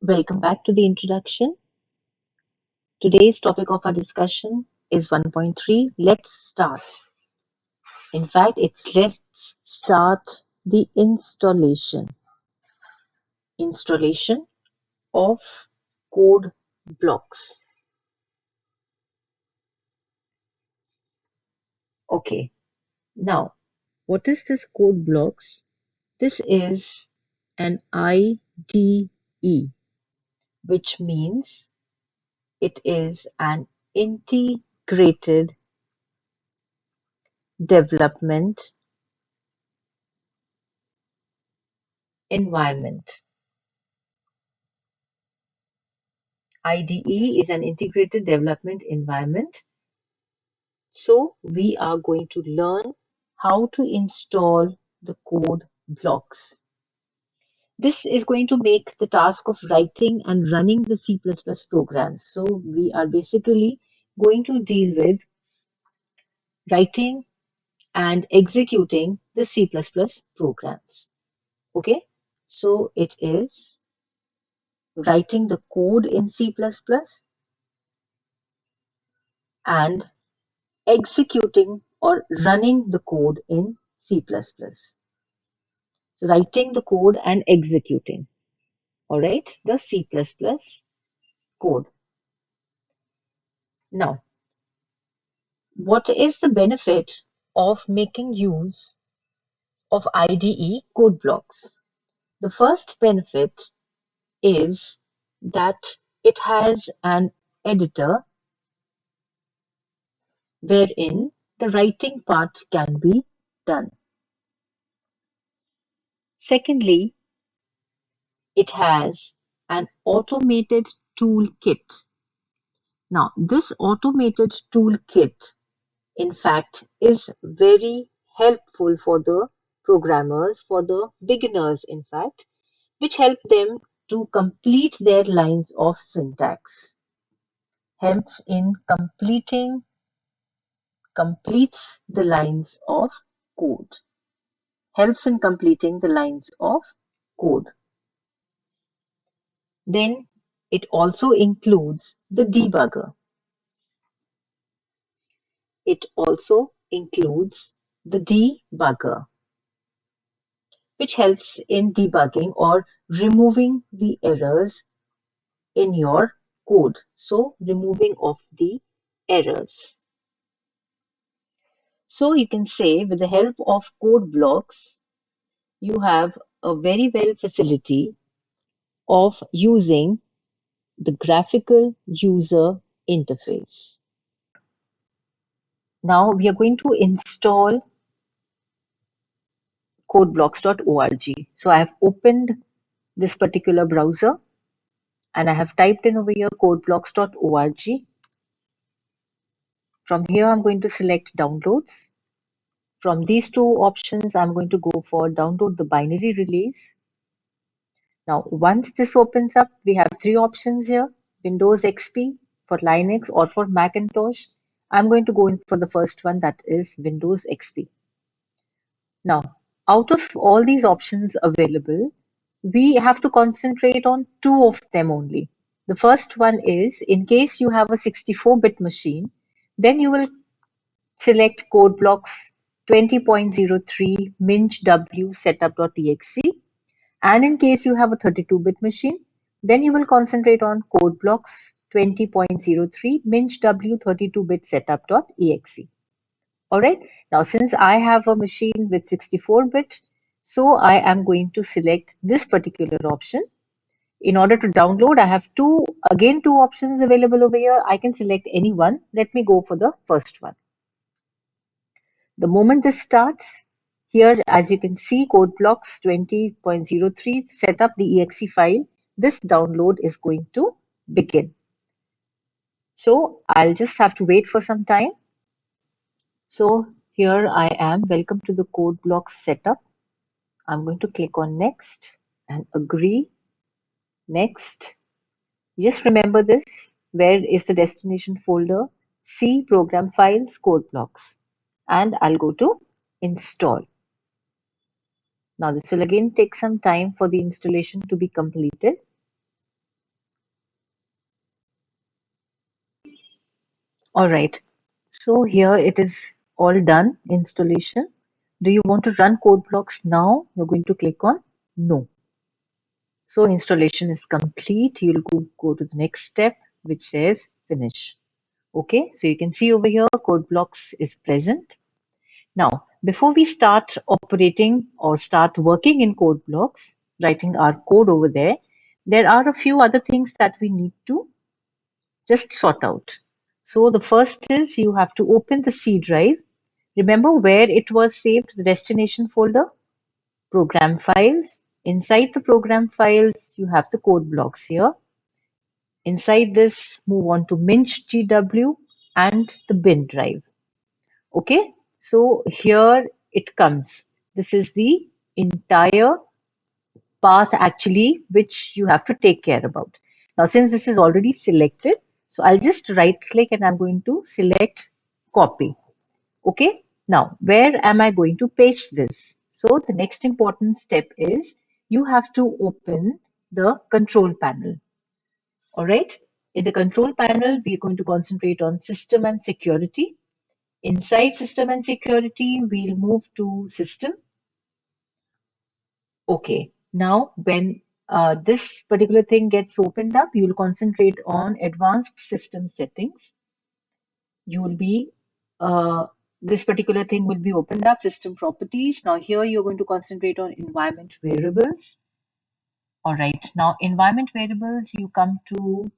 Welcome back to the introduction. Today's topic of our discussion is 1.3. Let's start. In fact, it's let's start the installation. Installation of code blocks. Okay, now what is this code blocks? This is an IDE, which means it is an integrated development environment. IDE is an integrated development environment. So we are going to learn how to install the code blocks. This is going to make the task of writing and running the C++ programs. So we are basically going to deal with writing and executing the C++ programs. Okay, so it is writing the code in C++ and executing or running the code in C++. So writing the code and executing, all right, the C++ code. Now, what is the benefit of making use of IDE code blocks? The first benefit is that it has an editor wherein the writing part can be done. Secondly, it has an automated toolkit. Now, this automated toolkit, in fact, is very helpful for the programmers, for the beginners, in fact, which help them to complete their lines of syntax. Helps in completes the lines of code. Helps in completing the lines of code. Then it also includes the debugger. It also includes the debugger, which helps in debugging or removing the errors in your code. So removing of the errors. So you can say with the help of code blocks, you have a very well facility of using the graphical user interface. Now we are going to install codeblocks.org. So I have opened this particular browser and I have typed in over here codeblocks.org. From here, I'm going to select downloads. From these two options, I'm going to go for download the binary release. Now, once this opens up, we have three options here, Windows XP, for Linux or for Macintosh. I'm going to go in for the first one, that is Windows XP. Now, out of all these options available, we have to concentrate on two of them only. The first one is, in case you have a 64-bit machine, then you will select Codeblocks 20.03 minw setup.exe. And in case you have a 32-bit machine, then you will concentrate on Codeblocks 20.03 minw 32-bit setup.exe. All right. Now, since I have a machine with 64-bit, so I am going to select this particular option. In order to download, I have two options available over here. I can select any one. Let me go for the first one. The moment this starts, here as you can see, Codeblocks 20.03 set up the exe file. This download is going to begin. So I'll just have to wait for some time. So here I am. Welcome to the Codeblocks setup. I'm going to click on next and agree. Next. Just remember this. Where is the destination folder? C program files Codeblocks. And I'll go to install. Now this will again take some time for the installation to be completed. All right. So here it is all done, installation. Do you want to run code blocks now? You're going to click on no. So installation is complete. You'll go to the next step, which says finish. Okay, so you can see over here, code blocks is present. Now, before we start operating or start working in code blocks, writing our code over there are a few other things that we need to just sort out. So the first is you have to open the C drive. Remember where it was saved, the destination folder, program files. Inside the program files, you have the code blocks here. Inside this, move on to Minch GW and the bin drive. Okay, so here it comes. This is the entire path actually which you have to take care about. Now, since this is already selected, so I'll just right click and I'm going to select copy. Okay, now where am I going to paste this? So the next important step is you have to open the control panel. All right, in the control panel, we're going to concentrate on system and security. Inside system and security, we'll move to system. Okay, now when this particular thing gets opened up, you'll concentrate on advanced system settings. You will be, this particular thing will be opened up, system properties. Now here you're going to concentrate on environment variables. All right, now environment variables, you come to,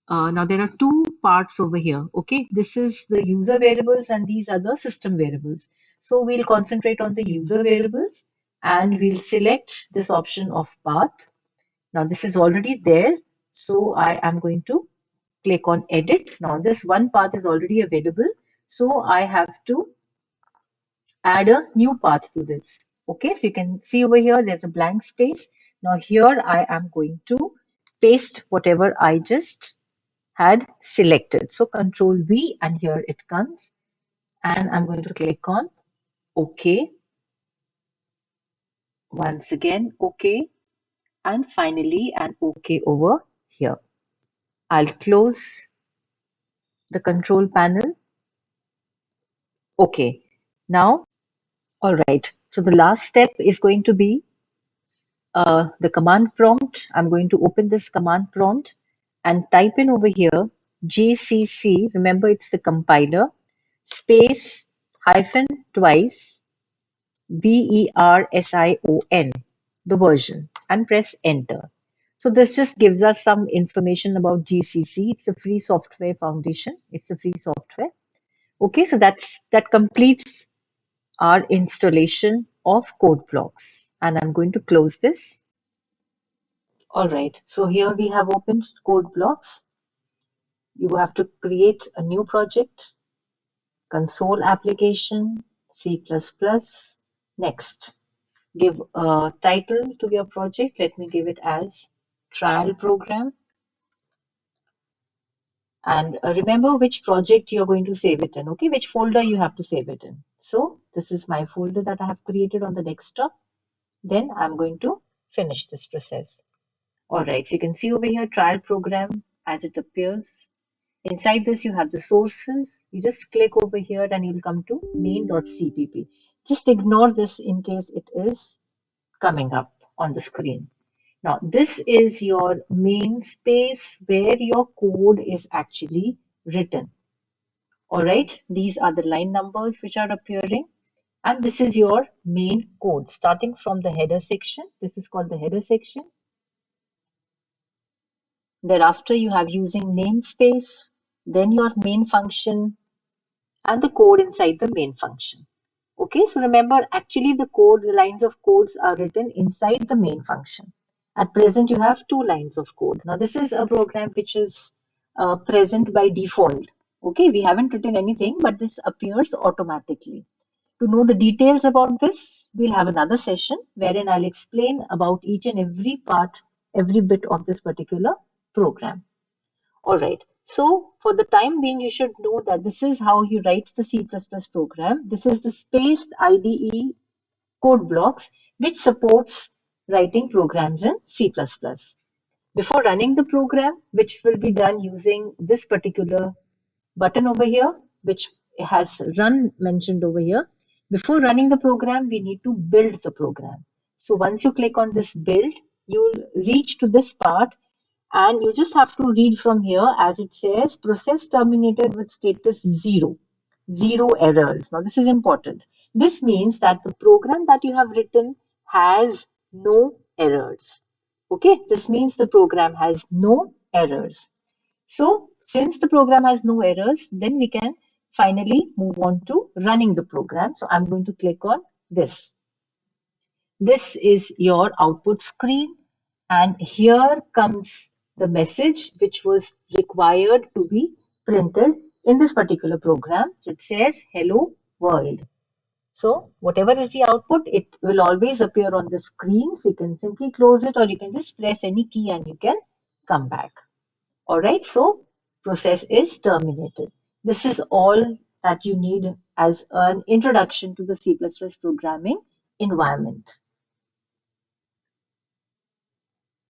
now there are two parts over here. Okay, this is the user variables and these are the system variables. So we'll concentrate on the user variables and we'll select this option of path. Now this is already there. So I am going to click on edit. Now this one path is already available. So I have to add a new path to this. Okay, so you can see over here, there's a blank space. Now here I am going to paste whatever I just had selected. So Control V and here it comes. And I'm going to click on OK. Once again, OK. And finally, an OK over here. I'll close the control panel. OK. Now, all right. So the last step is going to be the command prompt. I'm going to open this command prompt and type in over here GCC. Remember, it's the compiler, space hyphen twice version, the version, and press enter. So this just gives us some information about GCC. It's a free software foundation. It's a free software. Okay, so that completes our installation of code blocks. And I'm going to close this. All right, so here we have opened code blocks. You have to create a new project, console application, C++, next. Give a title to your project. Let me give it as trial program. And remember which project you're going to save it in, okay? Which folder you have to save it in. So this is my folder that I have created on the desktop. Then I'm going to finish this process. All right, so you can see over here trial program as it appears. Inside this, you have the sources. You just click over here and you'll come to main.cpp. Just ignore this in case it is coming up on the screen. Now, this is your main space where your code is actually written. All right, these are the line numbers which are appearing. And this is your main code starting from the header section. This is called the header section. Thereafter, you have using namespace, then your main function, and the code inside the main function. Okay, so remember, actually the code, the lines of codes are written inside the main function. At present, you have two lines of code. Now, this is a program which is present by default. Okay, we haven't written anything, but this appears automatically. To know the details about this, we'll have another session wherein I'll explain about each and every part, every bit of this particular program. All right. So for the time being, you should know that this is how you write the C++ program. This is the spaced IDE code blocks, which supports writing programs in C++. Before running the program, which will be done using this particular button over here, which has run mentioned over here. Before running the program, we need to build the program. So once you click on this build, you'll reach to this part and you just have to read from here as it says process terminated with status 0. 0 errors. Now this is important. This means that the program that you have written has no errors. Okay, this means the program has no errors. So since the program has no errors, then we can finally move on to running the program. So I'm going to click on this. This is your output screen, and here comes the message which was required to be printed in this particular program. It says hello world. So whatever is the output, it will always appear on the screen. So you can simply close it or you can just press any key and you can come back. All right, so process is terminated. This is all that you need as an introduction to the C++ programming environment.